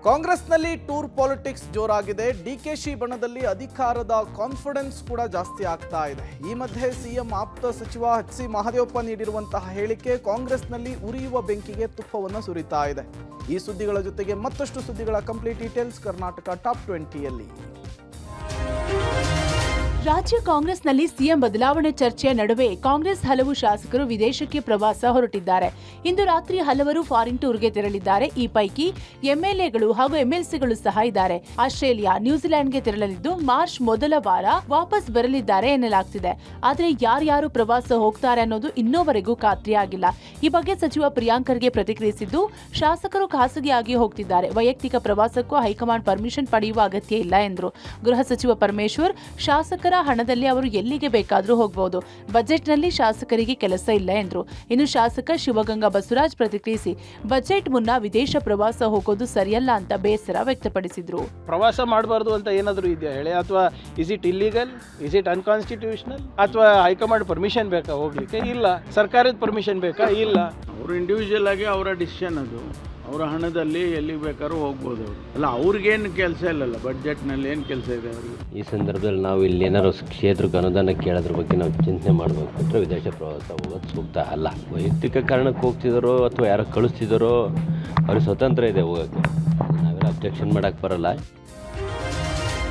ಕಾಂಗ್ರೆಸ್ನಲ್ಲಿ tour politics ಜೋರಾಗಿದೆ. DKShi ಬಣದಲ್ಲಿ ಅಧಿಕಾರದ confidence ಕೂಡ ಜಾಸ್ತಿ ಆಗ್ತಾ ಇದೆ. ಈ ಮಧ್ಯೆ ಸಿಎಂ ಆಪ್ತ ಸಚಿವ ಎಚ್.ಸಿ. ಮಹದೇವಪ್ಪ ನೀಡಿರುವಂತಹ ಹೇಳಿಕೆ ಕಾಂಗ್ರೆಸ್ನಲ್ಲಿ ಉರಿಯುವ ಬೆಂಕಿಗೆ ತುಪ್ಪವನ್ನು ಸುರಿತಾ ಇದೆ. ಈ ಸುದ್ದಿಗಳ ಜೊತೆಗೆ ಮತ್ತಷ್ಟು ಸುದ್ದಿಗಳ ಕಂಪ್ಲೀಟ್ ಡೀಟೇಲ್ಸ್ ಕರ್ನಾಟಕ ಟಾಪ್ 20ಯಲ್ಲಿ. ರಾಜ್ಯ ಕಾಂಗ್ರೆಸ್ನಲ್ಲಿ ಸಿಎಂ ಬದಲಾವಣೆ ಚರ್ಚೆಯ ನಡುವೆ ಕಾಂಗ್ರೆಸ್ ಹಲವು ಶಾಸಕರು ವಿದೇಶಕ್ಕೆ ಪ್ರವಾಸ ಹೊರಟಿದ್ದಾರೆ. ಇಂದು ರಾತ್ರಿ ಹಲವರು ಫಾರಿನ್ ಟೂರ್ಗೆ ತೆರಳಿದ್ದಾರೆ. ಈ ಪೈಕಿ ಎಂಎಲ್ಎಗಳು ಹಾಗೂ ಎಂಎಲ್ಸಿಗಳು ಸಹ ಇದ್ದಾರೆ. ಆಸ್ಟ್ರೇಲಿಯಾ, ನ್ಯೂಜಿಲೆಂಡ್ಗೆ ತೆರಳಲಿದ್ದು ಮಾರ್ಚ್ ಮೊದಲ ವಾರ ವಾಪಸ್ ಬರಲಿದ್ದಾರೆ ಎನ್ನಲಾಗ್ತಿದೆ. ಆದರೆ ಯಾರ್ಯಾರು ಪ್ರವಾಸ ಹೋಗ್ತಾರೆ ಅನ್ನೋದು ಇನ್ನೂವರೆಗೂ ಖಾತ್ರಿಯಾಗಿಲ್ಲ. ಈ ಬಗ್ಗೆ ಸಚಿವ ಪ್ರಿಯಾಂಕ್ ಖರ್ಗೆ ಪ್ರತಿಕ್ರಿಯಿಸಿದ್ದು, ಶಾಸಕರು ಖಾಸಗಿಯಾಗಿ ಹೋಗ್ತಿದ್ದಾರೆ. ವೈಯಕ್ತಿಕ ಪ್ರವಾಸಕ್ಕೂ ಹೈಕಮಾಂಡ್ ಪರ್ಮಿಷನ್ ಪಡೆಯುವ ಅಗತ್ಯ ಇಲ್ಲ ಎಂದರು. ಗೃಹ ಸಚಿವ ಪರಮೇಶ್ವರ್, ಶಾಸಕರ ಹಣದಲ್ಲಿ ಅವರು ಎಲ್ಲಿಗೆ ಬೇಕಾದರೂ ಹೋಗಬಹುದು. ಬಜೆಟ್ನಲ್ಲಿ ಶಾಸಕರಿಗೆ ಕೆಲಸ ಇಲ್ಲ ಎಂದರು. ಇನ್ನು ಶಾಸಕ ಶಿವಗಂಗಾ ಬಸವರಾಜ್ ಪ್ರತಿಕ್ರಿಯಿಸಿ, ಬಜೆಟ್ ಮುನ್ನ ವಿದೇಶ ಪ್ರವಾಸ ಹೋಗೋದು ಸರಿಯಲ್ಲ ಅಂತ ಬೇಸರ ವ್ಯಕ್ತಪಡಿಸಿದ್ರು. ಪ್ರವಾಸ ಮಾಡಬಾರ್ದು ಅಂತ ಏನಾದರೂ ಇದೆಯಾ ಹೇಳಿ, ಅಥವಾ is it illegal, is it unconstitutional, ಅಥವಾ ಹೈಕಮಾಂಡ್ ಪರ್ಮಿಷನ್ ಬೇಕಾ ಹೋಗ್ಲಿಕ್ಕೆ? ಇಲ್ಲ. ಸರ್ಕಾರದ ಪರ್ಮಿಷನ್ ಬೇಕಾ? ಇಲ್ಲ. ಅವರು ಇಂಡಿವಿಜುವಲ್ ಆಗಿ ಅವರ ಡಿಸಿಷನ್, ಅದು ಅವರ ಹಣದಲ್ಲಿ ಎಲ್ಲಿ ಬೇಕಾದ್ರೂ ಹೋಗ್ಬೋದು. ಅವರು ಅಲ್ಲ, ಅವ್ರಿಗೇನು ಕೆಲಸ ಇಲ್ಲಲ್ಲ, ಬಡ್ಜೆಟ್ನಲ್ಲಿ ಏನು ಕೆಲಸ ಇದೆ ಅವರಿಗೆ? ಈ ಸಂದರ್ಭದಲ್ಲಿ ನಾವು ಇಲ್ಲಿ ಏನಾದ್ರು ಕ್ಷೇತ್ರಕ್ಕೆ ಅನುದಾನ ಕೇಳೋದ್ರ ಬಗ್ಗೆ ನಾವು ಚಿಂತನೆ ಮಾಡಬೇಕು ಬಿಟ್ಟರೆ ವಿದೇಶ ಪ್ರವಾಸ ಹೋಗೋದು ಸೂಕ್ತ ಅಲ್ಲ. ವೈಯಕ್ತಿಕ ಕಾರಣಕ್ಕೆ ಹೋಗ್ತಿದ್ದಾರೋ ಅಥವಾ ಯಾರೋ ಕಳಿಸ್ತಿದ್ದಾರೋ ಅವ್ರಿಗೆ ಸ್ವತಂತ್ರ ಇದೆ ಹೋಗೋಕ್ಕೆ. ನಾವೆಲ್ಲ ಅಬ್ಜೆಕ್ಷನ್ ಮಾಡೋಕ್ಕೆ ಬರಲ್ಲ.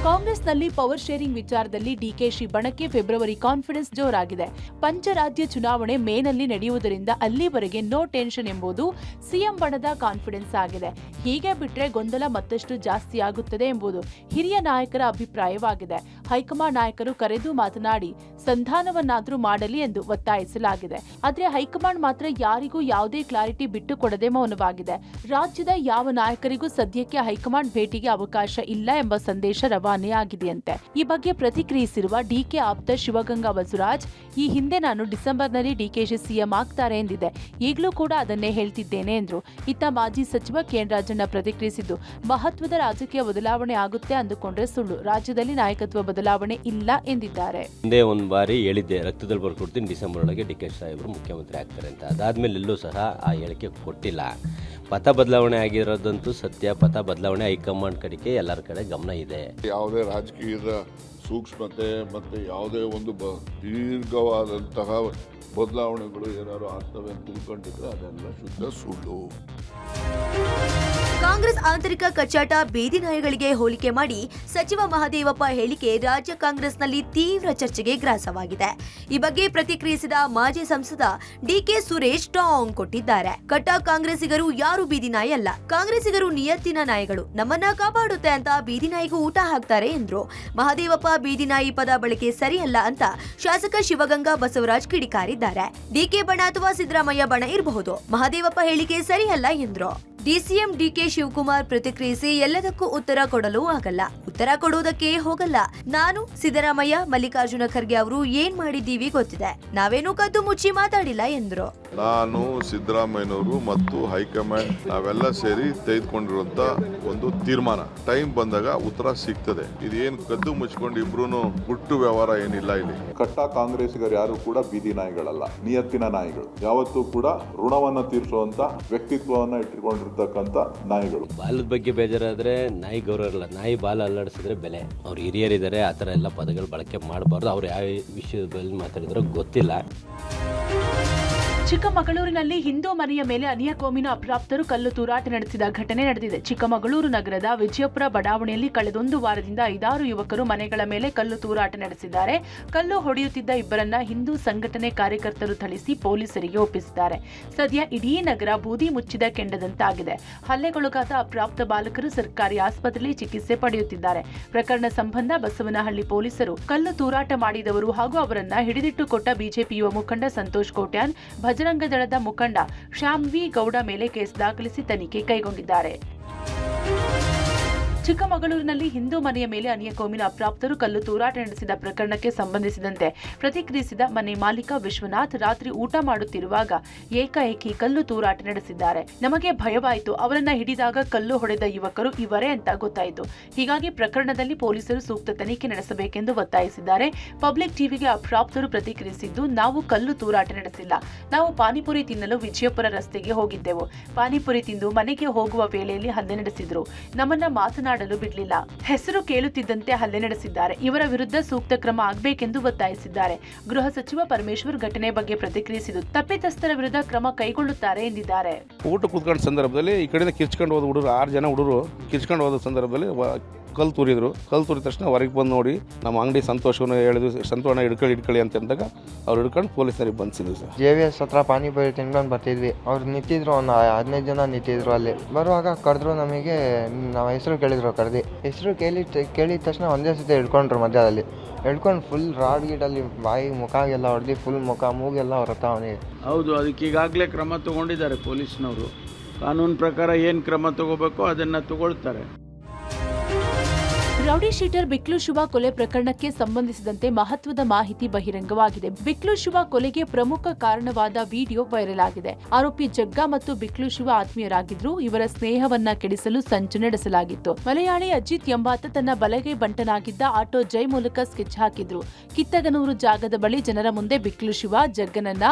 ಕಾಂಗ್ರೆಸ್ನಲ್ಲಿ ಪವರ್ ಶೇರಿಂಗ್ ವಿಚಾರದಲ್ಲಿ ಡಿಕೆಶಿ ಬಣಕ್ಕೆ ಫೆಬ್ರವರಿ ಕಾನ್ಫಿಡೆನ್ಸ್ ಜೋರಾಗಿದೆ. ಪಂಚರಾಜ್ಯ ಚುನಾವಣೆ ಮೇನಲ್ಲಿ ನಡೆಯುವುದರಿಂದ ಅಲ್ಲಿವರೆಗೆ ನೋ ಟೆನ್ಷನ್ ಎಂಬುದು ಸಿಎಂ ಬಣದ ಕಾನ್ಫಿಡೆನ್ಸ್ ಆಗಿದೆ. ಹೀಗೆ ಬಿಟ್ಟರೆ ಗೊಂದಲ ಮತ್ತಷ್ಟು ಜಾಸ್ತಿ ಆಗುತ್ತದೆ ಎಂಬುದು ಹಿರಿಯ ನಾಯಕರ ಅಭಿಪ್ರಾಯವಾಗಿದೆ. ಹೈಕಮಾಂಡ್ ನಾಯಕರು ಕರೆದು ಮಾತನಾಡಿ ಸಂಧಾನವನ್ನಾದರೂ ಮಾಡಲಿ ಎಂದು ಒತ್ತಾಯಿಸಲಾಗಿದೆ. ಆದರೆ ಹೈಕಮಾಂಡ್ ಮಾತ್ರ ಯಾರಿಗೂ ಯಾವುದೇ ಕ್ಲಾರಿಟಿ ಬಿಟ್ಟು ಕೊಡದೆ ಮೌನವಾಗಿದೆ. ರಾಜ್ಯದ ಯಾವ ನಾಯಕರಿಗೂ ಸದ್ಯಕ್ಕೆ ಹೈಕಮಾಂಡ್ ಭೇಟಿಗೆ ಅವಕಾಶ ಇಲ್ಲ ಎಂಬ ಸಂದೇಶ ರವಾನೆಯಾಗಿದೆಯಂತೆ. ಈ ಬಗ್ಗೆ ಪ್ರತಿಕ್ರಿಯಿಸಿರುವ ಡಿಕೆ ಆಪ್ತ ಶಿವಗಂಗಾ ಬಸವರಾಜ್, ಈ ಹಿಂದೆ ನಾನು ಡಿಸೆಂಬರ್ನಲ್ಲಿ ಡಿಕೆಶಿ ಸಿಎಂ ಆಗ್ತಾರೆ ಎಂದಿದ್ದೆ. ಈಗಲೂ ಕೂಡ ಅದನ್ನೇ ಹೇಳ್ತಿದ್ದೇನೆ ಎಂದರು. ಇತ್ತ ಮಾಜಿ ಸಚಿವ ಕೆಎನ್ ರಾಜಣ್ಣ ಪ್ರತಿಕ್ರಿಯಿಸಿದ್ದು, ಮಹತ್ವದ ರಾಜಕೀಯ ಬದಲಾವಣೆ ಆಗುತ್ತೆ ಅಂದುಕೊಂಡ್ರೆ ಸುಳ್ಳು. ರಾಜ್ಯದಲ್ಲಿ ನಾಯಕತ್ವ ಬದಲಾವಣೆ ಇಲ್ಲ ಎಂದಿದ್ದಾರೆ. ಹಿಂದೆ ಒಂದು ಬಾರಿ ಹೇಳಿದ್ದೆ, ರಕ್ತದಲ್ಲಿ ಬರ್ಕೊಡ್ತೀನಿ, ಡಿಸೆಂಬರ್ ಒಳಗೆ ಡಿಕೆ ಸಾಹೇಬರು ಮುಖ್ಯಮಂತ್ರಿ ಆಗ್ತಾರೆ ಅಂತ. ಅದಾದ್ಮೇಲೆ ಎಲ್ಲೂ ಸಹ ಆ ಹೇಳಿಕೆ ಕೊಟ್ಟಿಲ್ಲ. ಪಥ ಬದಲಾವಣೆ ಆಗಿರೋದಂತೂ ಸತ್ಯ. ಪಥ ಬದಲಾವಣೆ ಹೈಕಮಾಂಡ್ ಕಡೆಗೆ ಎಲ್ಲರ ಕಡೆ ಗಮನ ಇದೆ. ಯಾವುದೇ ರಾಜಕೀಯದ ಸೂಕ್ಷ್ಮತೆ ಮತ್ತು ಯಾವುದೇ ಒಂದು ದೀರ್ಘವಾದಂತಹ ಬದಲಾವಣೆಗಳು ಏನಾದ್ರು ಆಗ್ತವೆ ಅಂತ ತಿಳ್ಕೊಂಡಿದ್ರೆ ಅದೆಲ್ಲ ಶುದ್ಧ ಸುಳ್ಳು. ಕಾಂಗ್ರೆಸ್ ಆಂತರಿಕ ಕಚ್ಚಾಟ ಬೀದಿ ನಾಯಿಗಳಿಗೆ ಹೋಲಿಕೆ ಮಾಡಿ ಸಚಿವ ಮಹದೇವಪ್ಪ ಹೇಳಿಕೆ ರಾಜ್ಯ ಕಾಂಗ್ರೆಸ್ನಲ್ಲಿ ತೀವ್ರ ಚರ್ಚೆಗೆ ಗ್ರಾಸವಾಗಿದೆ. ಈ ಬಗ್ಗೆ ಪ್ರತಿಕ್ರಿಯಿಸಿದ ಮಾಜಿ ಸಂಸದ ಡಿಕೆ ಸುರೇಶ್ ಟಾಂಗ್ ಕೊಟ್ಟಿದ್ದಾರೆ. ಕಟ್ಟ ಕಾಂಗ್ರೆಸ್ಸಿಗರು ಯಾರು ಬೀದಿ ನಾಯಿ ಅಲ್ಲ, ಕಾಂಗ್ರೆಸ್ಸಿಗರು ನಿಯತ್ತಿನ ನಾಯಿಗಳು, ನಮ್ಮನ್ನ ಕಾಪಾಡುತ್ತೆ ಅಂತ ಬೀದಿ ನಾಯಿಗೂ ಊಟ ಹಾಕ್ತಾರೆ ಎಂದ್ರು. ಮಹದೇವಪ್ಪ ಬೀದಿ ನಾಯಿ ಪದ ಬಳಕೆ ಸರಿಯಲ್ಲ ಅಂತ ಶಾಸಕ ಶಿವಗಂಗಾ ಬಸವರಾಜ್ ಕಿಡಿಕಾರಿದ್ದಾರೆ. ಡಿಕೆ ಬಣ ಅಥವಾ ಸಿದ್ದರಾಮಯ್ಯ ಬಣ ಇರಬಹುದು, ಮಹದೇವಪ್ಪ ಹೇಳಿಕೆ ಸರಿಯಲ್ಲ ಎಂದ್ರು. ಡಿಸಿಎಂ ಡಿಕೆ ಶಿವಕುಮಾರ್ ಪ್ರತಿಕ್ರಿಯಿಸಿ, ಎಲ್ಲದಕ್ಕೂ ಉತ್ತರ ಕೊಡಲು ಆಗಲ್ಲ, ಉತ್ತರ ಕೊಡುವುದಕ್ಕೆ ಹೋಗಲ್ಲ. ನಾನು, ಸಿದ್ದರಾಮಯ್ಯ, ಮಲ್ಲಿಕಾರ್ಜುನ ಖರ್ಗೆ ಅವರು ಏನ್ ಮಾಡಿದ್ದೀವಿ ಗೊತ್ತಿದೆ, ನಾವೇನು ಕದ್ದು ಮುಚ್ಚಿ ಮಾತಾಡಿಲ್ಲ ಎಂದ್ರು. ನಾನು, ಸಿದ್ದರಾಮಯ್ಯನವರು ಮತ್ತು ಹೈಕಮಾಂಡ್ ನಾವೆಲ್ಲ ಸೇರಿ ತೆಗೆದುಕೊಂಡಿರುವಂತ ಒಂದು ತೀರ್ಮಾನ. ಟೈಮ್ ಬಂದಾಗ ಉತ್ತರ ಸಿಗ್ತದೆ. ಇದೇನು ಕದ್ದು ಮುಚ್ಕೊಂಡು ಇಬ್ರು ಗುಟ್ಟು ವ್ಯವಹಾರ ಏನಿಲ್ಲ ಇಲ್ಲಿ. ಕಟ್ಟ ಕಾಂಗ್ರೆಸ್ಸಿಗರು ಯಾರು ಕೂಡ ಬೀದಿ ನಾಯಿಗಳಲ್ಲ, ನಿಯತ್ತಿನ ನಾಯಿಗಳು. ಯಾವತ್ತೂ ಕೂಡ ಋಣವನ್ನ ತೀರಿಸುವಂತ ವ್ಯಕ್ತಿತ್ವವನ್ನ ಇಟ್ಟುಕೊಂಡಿರ್ತಕ್ಕಂಥ ನಾಯಿಗಳು. ಬಾಲದ ಬಗ್ಗೆ ಬೇಜಾರಾದ್ರೆ ನಾಯಿ ಗೌರವ ಇರಲ್ಲ. ನಾಯಿ ಬಾಲ ಅಲ್ಲಾಡಿಸಿದ್ರೆ ಬೆಲೆ. ಅವ್ರು ಹಿರಿಯರಿದ್ದಾರೆ, ಆ ಥರ ಎಲ್ಲ ಪದಗಳು ಬಳಕೆ ಮಾಡಬಾರ್ದು. ಅವ್ರು ಯಾವ ವಿಷಯದಲ್ಲಿ ಮಾತಾಡಿದ್ರೋ ಗೊತ್ತಿಲ್ಲ. ಚಿಕ್ಕಮಗಳೂರಿನಲ್ಲಿ ಹಿಂದೂ ಮನೆಯ ಮೇಲೆ ಅನ್ಯ ಕೋಮಿನ ಅಪ್ರಾಪ್ತರು ಕಲ್ಲು ತೂರಾಟ ನಡೆಸಿದ ಘಟನೆ ನಡೆದಿದೆ. ಚಿಕ್ಕಮಗಳೂರು ನಗರದ ವಿಜಯಪುರ ಬಡಾವಣೆಯಲ್ಲಿ ಕಳೆದೊಂದು ವಾರದಿಂದ 5-6 ಯುವಕರು ಮನೆಗಳ ಮೇಲೆ ಕಲ್ಲು ತೂರಾಟ ನಡೆಸಿದ್ದಾರೆ. ಕಲ್ಲು ಹೊಡೆಯುತ್ತಿದ್ದ ಇಬ್ಬರನ್ನ ಹಿಂದೂ ಸಂಘಟನೆ ಕಾರ್ಯಕರ್ತರು ಥಳಿಸಿ ಪೊಲೀಸರಿಗೆ ಒಪ್ಪಿಸಿದ್ದಾರೆ. ಸದ್ಯ ಇಡೀ ನಗರ ಬೂದಿ ಮುಚ್ಚಿದ ಕೆಂಡದಂತಾಗಿದೆ. ಹಲ್ಲೆಗೊಳಗಾದ ಅಪ್ರಾಪ್ತ ಬಾಲಕರು ಸರ್ಕಾರಿ ಆಸ್ಪತ್ರೆಯಲ್ಲಿ ಚಿಕಿತ್ಸೆ ಪಡೆಯುತ್ತಿದ್ದಾರೆ. ಪ್ರಕರಣ ಸಂಬಂಧ ಬಸವನಹಳ್ಳಿ ಪೊಲೀಸರು ಕಲ್ಲು ತೂರಾಟ ಮಾಡಿದವರು ಹಾಗೂ ಅವರನ್ನ ಹಿಡಿದಿಟ್ಟುಕೊಟ್ಟ ಬಿಜೆಪಿ ಯುವ ಮುಖಂಡ ಸಂತೋಷ್ ಕೋಟ್ಯಾನ್, ಬಜರಂಗ ದಳದ ಮುಖಂಡ ಶ್ಯಾಮ್ ವಿ ಗೌಡ ಮೇಲೆ ಕೇಸ್ ದಾಖಲಿಸಿ ತನಿಖೆ ಕೈಗೊಂಡಿದ್ದಾರೆ. ಚಿಕ್ಕಮಗಳೂರಿನಲ್ಲಿ ಹಿಂದೂ ಮನೆಯ ಮೇಲೆ ಅನ್ಯ ಕೋಮಿನ ಅಪ್ರಾಪ್ತರು ಕಲ್ಲು ತೂರಾಟ ನಡೆಸಿದ ಪ್ರಕರಣಕ್ಕೆ ಸಂಬಂಧಿಸಿದಂತೆ ಪ್ರತಿಕ್ರಿಯಿಸಿದ ಮನೆ ಮಾಲೀಕ ವಿಶ್ವನಾಥ್, ರಾತ್ರಿ ಊಟ ಮಾಡುತ್ತಿರುವಾಗ ಏಕಾಏಕಿ ಕಲ್ಲು ತೂರಾಟ ನಡೆಸಿದ್ದಾರೆ. ನಮಗೆ ಭಯವಾಯಿತು. ಅವರನ್ನ ಹಿಡಿದಾಗ ಕಲ್ಲು ಹೊಡೆದ ಯುವಕರು ಇವರೇ ಅಂತ ಗೊತ್ತಾಯಿತು. ಹೀಗಾಗಿ ಪ್ರಕರಣದಲ್ಲಿ ಪೊಲೀಸರು ಸೂಕ್ತ ತನಿಖೆ ನಡೆಸಬೇಕೆಂದು ಒತ್ತಾಯಿಸಿದ್ದಾರೆ. ಪಬ್ಲಿಕ್ ಟಿವಿಗೆ ಅಪ್ರಾಪ್ತರು ಪ್ರತಿಕ್ರಿಯಿಸಿದ್ದು, ನಾವು ಕಲ್ಲು ತೂರಾಟ ನಡೆಸಿಲ್ಲ. ನಾವು ಪಾನಿಪುರಿ ತಿನ್ನಲು ವಿಜಯಪುರ ರಸ್ತೆಗೆ ಹೋಗಿದ್ದೆವು. ಪಾನಿಪುರಿ ತಿಂದು ಮನೆಗೆ ಹೋಗುವ ವೇಳೆಯಲ್ಲಿ ಹಲ್ಲೆ ನಡೆಸಿದ್ರು. ನಮ್ಮನ್ನ ಮಾತನಾಡಲು ಬಿಡಲಿಲ್ಲ. ಹೆಸರು ಕೇಳುತ್ತಿದ್ದಂತೆ ಹಲ್ಲೆ ನಡೆಸಿದ್ದಾರೆ. ಇವರ ವಿರುದ್ಧ ಸೂಕ್ತ ಕ್ರಮ ಆಗಬೇಕೆಂದು ಒತ್ತಾಯಿಸಿದ್ದಾರೆ. ಗೃಹ ಸಚಿವ ಪರಮೇಶ್ವರ್ ಘಟನೆ ಬಗ್ಗೆ ಪ್ರತಿಕ್ರಿಯಿಸಿದ್ದು, ತಪ್ಪಿತಸ್ಥರ ವಿರುದ್ಧ ಕ್ರಮ ಕೈಗೊಳ್ಳುತ್ತಾರೆ ಎಂದಿದ್ದಾರೆ. ಊಟ ಕೂತ್ಕೊಂಡ ಸಂದರ್ಭದಲ್ಲಿ ಈ ಕಡೆಯಿಂದ ಕಿರ್ಚ್ಕೊಂಡು ಹೋದ ಹುಡುಗರು 6 ಜನ ಹುಡುಗರು ಕಿರ್ಚ್ಕೊಂಡು ಹೋದ ಸಂದರ್ಭದಲ್ಲಿ ಕಲ್ಲು ತೂರಿದ್ರು. ಕಲ್ಲು ತೂರಿದ ತಕ್ಷಣ ಹೊರಗೆ ಬಂದು ನೋಡಿ ನಮ್ಮ ಅಂಗಡಿ ಸಂತೋಷವನ್ನು ಹೇಳಿದ್ರು, ಸಂತೋಷನ ಹಿಡ್ಕೊಳ್ಳಿ ಅಂತ ಅಂದಾಗ ಅವ್ರು ಹಿಡ್ಕೊಂಡು ಪೊಲೀಸರಿಗೆ ಬಂದಿದ್ರು ಸರ್. JVS ಹತ್ರ ಪಾನಿಪುರಿ ತಿನ್ಕೊಂಡು ಬರ್ತಿದ್ವಿ. ಅವ್ರು ನಿಂತಿದ್ರು, ಒಂದು 15 ಜನ ನಿಂತಿದ್ರು. ಅಲ್ಲಿ ಬರುವಾಗ ಕರೆದ್ರು. ನಮಗೆ ನಾವು ಹೆಸರು ಕೇಳಿದ್ರು. ಹೆಸರು ಕೇಳಿದ ತಕ್ಷಣ ಒಂದೇ ಸತಿ ಹಿಡ್ಕೊಂಡ್ರು. ಮಧ್ಯದಲ್ಲಿ ಹಿಡ್ಕೊಂಡು ಫುಲ್ ರಾಡ್ ಗೀಡಲ್ಲಿ ಬಾಯಿ ಮುಖಾಗೆಲ್ಲ ಹೊಡೆದು ಫುಲ್ ಮುಖ ಮೂಗೆಲ್ಲ ಹೊರತ ಅವನಿಗೆ. ಹೌದು, ಅದಕ್ಕೆ ಈಗಾಗಲೇ ಕ್ರಮ ತಗೊಂಡಿದ್ದಾರೆ ಪೊಲೀಸ್ನವರು. ಕಾನೂನು ಪ್ರಕಾರ ಏನು ಕ್ರಮ ತಗೋಬೇಕೋ ಅದನ್ನು ತಗೊಳ್ತಾರೆ. ರೌಡಿ ಶೀಟರ್ ಬಿಕ್ಲು ಶಿವ ಕೊಲೆ ಪ್ರಕರಣಕ್ಕೆ ಸಂಬಂಧಿಸಿದಂತೆ ಮಹತ್ವದ ಮಾಹಿತಿ ಬಹಿರಂಗವಾಗಿದೆ. ಬಿಕ್ಲು ಶಿವ ಕೊಲೆಗೆ ಪ್ರಮುಖ ಕಾರಣವಾದ ವಿಡಿಯೋ ವೈರಲ್ ಆಗಿದೆ. ಆರೋಪಿ ಜಗ್ಗ ಮತ್ತು ಬಿಕ್ಲು ಶಿವ ಆತ್ಮೀಯರಾಗಿದ್ರು. ಇವರ ಸ್ನೇಹವನ್ನ ಕೆಡಿಸಲು ಸಂಚು ನಡೆಸಲಾಗಿತ್ತು. ಮಲಯಾಳಿ ಅಜಿತ್ ಎಂಬಾತ ತನ್ನ ಬಲಗೈ ಬಂಟನಾಗಿದ್ದ ಆಟೋ ಜೈ ಮೂಲಕ ಸ್ಕೆಚ್ ಹಾಕಿದ್ರು. ಕಿತ್ತಗನೂರು ಜಾಗದ ಬಳಿ ಜನರ ಮುಂದೆ ಬಿಕ್ಲು ಶಿವ ಜಗ್ಗನನ್ನ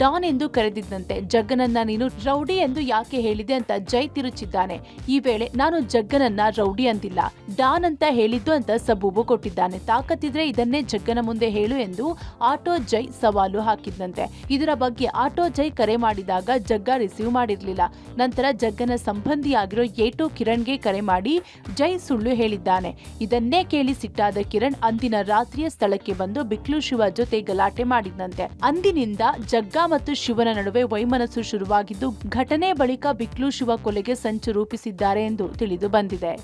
ಡಾನ್ ಎಂದು ಕರೆದಿದ್ದಂತೆ. ಜಗ್ಗನನ್ನ ನೀನು ರೌಡಿ ಎಂದು ಯಾಕೆ ಹೇಳಿದೆ ಅಂತ ಜೈ ತಿರುಚಿದ್ದಾನೆ. ಈ ವೇಳೆ ನಾನು ಜಗ್ಗನನ್ನ ರೌಡಿ ಅಂತಿಲ್ಲ, ಡಾನ್ ಅಂತ ಹೇಳಿದ್ದು ಅಂತ ಸಬೂಬು ಕೊಟ್ಟಿದ್ದಾನೆ. ತಾಕತ್ತಿದ್ರೆ ಇದನ್ನೇ ಜಗ್ಗನ ಮುಂದೆ ಹೇಳು ಎಂದು ಆಟೋ ಜೈ ಸವಾಲು ಹಾಕಿದ್ದಂತೆ. ಇದರ ಬಗ್ಗೆ ಆಟೋ ಜೈ ಕರೆ ಮಾಡಿದಾಗ ಜಗ್ಗ ರಿಸೀವ್ ಮಾಡಿರಲಿಲ್ಲ. ನಂತರ ಜಗ್ಗನ ಸಂಬಂಧಿಯಾಗಿರೋ ಏಟೋ ಕಿರಣ್ಗೆ ಕರೆ ಮಾಡಿ ಜೈ ಸುಳ್ಳು ಹೇಳಿದ್ದಾನೆ. ಇದನ್ನೇ ಕೇಳಿ ಸಿಟ್ಟಾದ ಕಿರಣ್ ಅಂದಿನ ರಾತ್ರಿಯ ಸ್ಥಳಕ್ಕೆ ಬಂದು ಬಿಕ್ಲು ಶಿವ ಜೊತೆ ಗಲಾಟೆ ಮಾಡಿದಂತೆ. ಅಂದಿನಿಂದ ಜಗ್ಗ ಮತ್ತು ಶಿವನ ನಡುವೆ ವೈಮನಸ್ಸು ಶುರುವಾಗಿದ್ದು, ಘಟನೆ ಬಳಿಕ ಬಿಕ್ಲು ಶಿವ ಕೊಲೆಗೆ ಸಂಚು ರೂಪಿಸಿದ್ದಾರೆ ಎಂದು ತಿಳಿದು ಬಂದಿದೆ.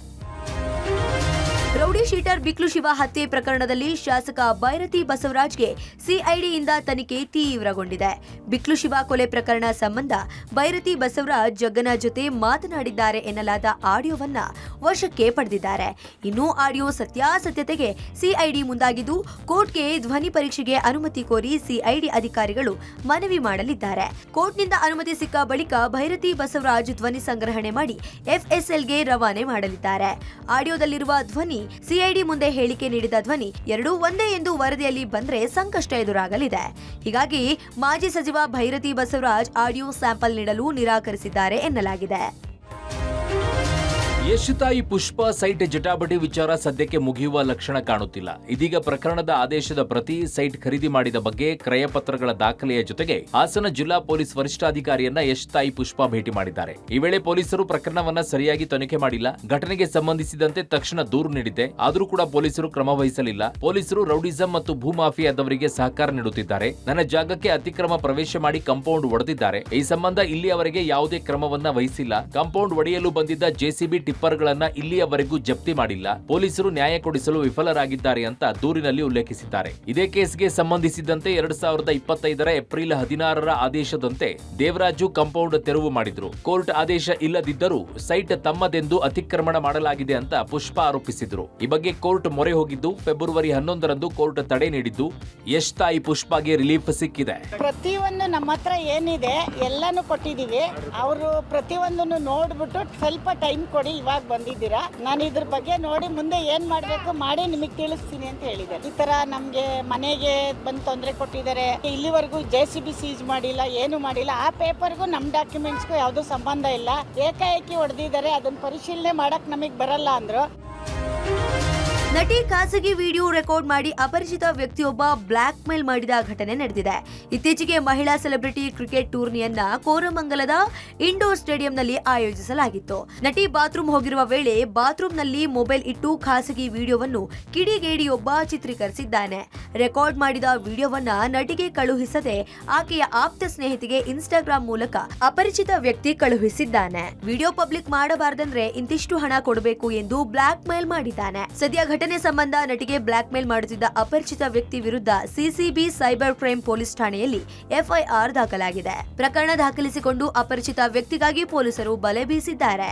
ರೌಡಿ ಶೀಟರ್ ಬಿಕ್ಲು ಶಿವ ಹತ್ಯೆ ಪ್ರಕರಣದಲ್ಲಿ ಶಾಸಕ ಬೈರತಿ ಬಸವರಾಜ್ಗೆ ಸಿಐಡಿಯಿಂದ ತನಿಖೆ ತೀವ್ರಗೊಂಡಿದೆ. ಬಿಕ್ಲು ಶಿವ ಕೊಲೆ ಪ್ರಕರಣ ಸಂಬಂಧ ಬೈರತಿ ಬಸವರಾಜ್ ಜಗ್ಗನ ಜೊತೆ ಮಾತನಾಡಿದ್ದಾರೆ ಎನ್ನಲಾದ ಆಡಿಯೋವನ್ನ ವಶಕ್ಕೆ ಪಡೆದಿದ್ದಾರೆ. ಇನ್ನು ಆಡಿಯೋ ಸತ್ಯಾಸತ್ಯತೆಗೆ ಸಿಐಡಿ ಮುಂದಾಗಿದ್ದು, ಕೋರ್ಟ್ಗೆ ಧ್ವನಿ ಪರೀಕ್ಷೆಗೆ ಅನುಮತಿ ಕೋರಿ ಸಿಐಡಿ ಅಧಿಕಾರಿಗಳು ಮನವಿ ಮಾಡಲಿದ್ದಾರೆ. ಕೋರ್ಟ್ನಿಂದ ಅನುಮತಿ ಸಿಕ್ಕ ಬಳಿಕ ಬೈರತಿ ಬಸವರಾಜ್ ಧ್ವನಿ ಸಂಗ್ರಹಣೆ ಮಾಡಿ FSLಗೆ ರವಾನೆ ಮಾಡಲಿದ್ದಾರೆ. ಆಡಿಯೋದಲ್ಲಿರುವ ಧ್ವನಿ, ಸಿಐಡಿ ಮುಂದೆ ಹೇಳಿಕೆ ನೀಡಿದ ಧ್ವನಿ ಎರಡೂ ಒಂದೇ ಎಂದು ವರದಿಯಲ್ಲಿ ಬಂದ್ರೆ ಸಂಕಷ್ಟ ಎದುರಾಗಲಿದೆ. ಹೀಗಾಗಿ ಮಾಜಿ ಸಚಿವ ಬೈರತಿ ಬಸವರಾಜ್ ಆಡಿಯೋ ಸ್ಯಾಂಪಲ್ ನೀಡಲು ನಿರಾಕರಿಸಿದ್ದಾರೆ ಎನ್ನಲಾಗಿದೆ. ಯಶತಾಯಿ ಪುಷ್ಪ ಸೈಟ್ ಜಟಾಪಟಿ ವಿಚಾರ ಸದ್ಯಕ್ಕೆ ಮುಗಿಯುವ ಲಕ್ಷಣ ಕಾಣುತ್ತಿಲ್ಲ. ಇದೀಗ ಪ್ರಕರಣದ ಆದೇಶದ ಪ್ರತಿ, ಸೈಟ್ ಖರೀದಿ ಮಾಡಿದ ಬಗ್ಗೆ ಕ್ರಯಪತ್ರಗಳ ದಾಖಲೆಯ ಜೊತೆಗೆ ಹಾಸನ ಜಿಲ್ಲಾ ಪೊಲೀಸ್ ವರಿಷ್ಠಾಧಿಕಾರಿಯನ್ನ ಯಶತಾಯಿ ಪುಷ್ಪ ಭೇಟಿ ಮಾಡಿದ್ದಾರೆ. ಈ ವೇಳೆ ಪೊಲೀಸರು ಪ್ರಕರಣವನ್ನ ಸರಿಯಾಗಿ ತನಿಖೆ ಮಾಡಿಲ್ಲ. ಘಟನೆಗೆ ಸಂಬಂಧಿಸಿದಂತೆ ತಕ್ಷಣ ದೂರು ನೀಡಿದ್ದೆ, ಆದರೂ ಕೂಡ ಪೊಲೀಸರು ಕ್ರಮ ವಹಿಸಲಿಲ್ಲ. ಪೊಲೀಸರು ರೌಡಿಸಂ ಮತ್ತು ಭೂಮಾಫಿಯಾದವರಿಗೆ ಸಹಕಾರ ನೀಡುತ್ತಿದ್ದಾರೆ. ನನ್ನ ಜಾಗಕ್ಕೆ ಅತಿಕ್ರಮ ಪ್ರವೇಶ ಮಾಡಿ ಕಾಂಪೌಂಡ್ ಒಡೆದಿದ್ದಾರೆ. ಈ ಸಂಬಂಧ ಇಲ್ಲಿಯವರೆಗೆ ಯಾವುದೇ ಕ್ರಮವನ್ನ ವಹಿಸಿಲ್ಲ. ಕಾಂಪೌಂಡ್ ಒಡೆಯಲು ಬಂದಿದ್ದ JCB ಟಿಪ್ಪರ್ಗಳನ್ನ ಇಲ್ಲಿಯವರೆಗೂ ಜಪ್ತಿ ಮಾಡಿಲ್ಲ. ಪೊಲೀಸರು ನ್ಯಾಯ ಕೊಡಿಸಲು ವಿಫಲರಾಗಿದ್ದಾರೆ ಅಂತ ದೂರಿನಲ್ಲಿ ಉಲ್ಲೇಖಿಸಿದ್ದಾರೆ. ಇದೇ ಕೇಸ್ಗೆ ಸಂಬಂಧಿಸಿದಂತೆ 2025ರ ಏಪ್ರಿಲ್ 16ರ ಆದೇಶದಂತೆ ದೇವರಾಜು ಕಾಂಪೌಂಡ್ ತೆರವು ಮಾಡಿದ್ರು. ಕೋರ್ಟ್ ಆದೇಶ ಇಲ್ಲದಿದ್ದರೂ ಸೈಟ್ ತಮ್ಮದೆಂದು ಅತಿಕ್ರಮಣ ಮಾಡಲಾಗಿದೆ ಅಂತ ಪುಷ್ಪ ಆರೋಪಿಸಿದ್ರು. ಈ ಬಗ್ಗೆ ಕೋರ್ಟ್ ಮೊರೆ ಹೋಗಿದ್ದು, ಫೆಬ್ರವರಿ 11ರಂದು ಕೋರ್ಟ್ ತಡೆ ನೀಡಿದ್ದು, ಯಶತಾಯಿ ಪುಷ್ಪಗೆ ರಿಲೀಫ್ ಸಿಕ್ಕಿದೆ. ಪ್ರತಿಯೊಂದು ನಮ್ಮ ಹತ್ರ ಏನಿದೆ ಎಲ್ಲಾನು ಕೊಟ್ಟಿದೀವಿ. ಅವರು ಪ್ರತಿಯೊಂದನ್ನು ನೋಡ್ಬಿಟ್ಟು ಸ್ವಲ್ಪ ಟೈಮ್ ಕೊಡಿ, ಇವಾಗ ಬಂದಿದ್ದೀರಾ, ನಾನು ಇದ್ರ ಬಗ್ಗೆ ನೋಡಿ ಮುಂದೆ ಏನ್ ಮಾಡ್ಬೇಕು ಮಾಡಿ ನಿಮಗೆ ತಿಳಿಸ್ತೀನಿ ಅಂತ ಹೇಳಿದೆ. ಈ ತರ ನಮ್ಗೆ ಮನೆಗೆ ಬಂದು ತೊಂದರೆ ಕೊಟ್ಟಿದ್ದಾರೆ. ಇಲ್ಲಿವರೆಗೂ JCB ಸೀಜ್ ಮಾಡಿಲ್ಲ, ಏನು ಮಾಡಿಲ್ಲ. ಆ ಪೇಪರ್ಗೂ ನಮ್ ಡಾಕ್ಯುಮೆಂಟ್ಸ್ಗೂ ಯಾವ್ದು ಸಂಬಂಧ ಇಲ್ಲ. ಏಕಾಏಕಿ ಹೊಡೆದಿದ್ದಾರೆ, ಅದನ್ನ ಪರಿಶೀಲನೆ ಮಾಡಕ್ ನಮಗ್ ಬರಲ್ಲ ಅಂದ್ರು. ನಟಿ ಖಾಸಗಿ ವಿಡಿಯೋ ರೆಕಾರ್ಡ್ ಮಾಡಿ ಅಪರಿಚಿತ ವ್ಯಕ್ತಿಯೊಬ್ಬ ಬ್ಲಾಕ್ ಮೇಲ್ ಮಾಡಿದ ಘಟನೆ ನಡೆದಿದೆ. ಇತ್ತೀಚೆಗೆ ಮಹಿಳಾ ಸೆಲೆಬ್ರಿಟಿ ಕ್ರಿಕೆಟ್ ಟೂರ್ನಿಯನ್ನ ಕೋರಮಂಗಲದ ಇಂಡೋರ್ ಸ್ಟೇಡಿಯಂನಲ್ಲಿ ಆಯೋಜಿಸಲಾಗಿತ್ತು. ನಟಿ ಬಾತ್ರೂಮ್ ಹೋಗಿರುವ ವೇಳೆ ಬಾತ್ರೂಮ್ನಲ್ಲಿ ಮೊಬೈಲ್ ಇಟ್ಟು ಖಾಸಗಿ ವಿಡಿಯೋವನ್ನು ಕಿಡಿಗೇಡಿಯೊಬ್ಬ ಚಿತ್ರೀಕರಿಸಿದ್ದಾನೆ. ರೆಕಾರ್ಡ್ ಮಾಡಿದ ವಿಡಿಯೋವನ್ನ ನಟಿಗೆ ಕಳುಹಿಸದೆ ಆಕೆಯ ಆಪ್ತ ಸ್ನೇಹಿತಿಗೆ ಇನ್ಸ್ಟಾಗ್ರಾಂ ಮೂಲಕ ಅಪರಿಚಿತ ವ್ಯಕ್ತಿ ಕಳುಹಿಸಿದ್ದಾನೆ. ವಿಡಿಯೋ ಪಬ್ಲಿಕ್ ಮಾಡಬಾರದಂದ್ರೆ ಇಂತಿಷ್ಟು ಹಣ ಕೊಡಬೇಕು ಎಂದು ಬ್ಲಾಕ್ ಮೇಲ್ ಮಾಡಿದ್ದಾನೆ. ಸದ್ಯ ಘಟನೆ ಸಂಬಂಧ ನಟಿಗೆ ಬ್ಲಾಕ್ ಮೇಲ್ ಮಾಡುತ್ತಿದ್ದ ಅಪರಿಚಿತ ವ್ಯಕ್ತಿ ವಿರುದ್ಧ CCB ಸೈಬರ್ ಕ್ರೈಮ್ ಪೊಲೀಸ್ ಠಾಣೆಯಲ್ಲಿ FIR ದಾಖಲಾಗಿದೆ. ಪ್ರಕರಣ ದಾಖಲಿಸಿಕೊಂಡು ಅಪರಿಚಿತ ವ್ಯಕ್ತಿಗಾಗಿ ಪೊಲೀಸರು ಬಲೆ ಬೀಸಿದ್ದಾರೆ.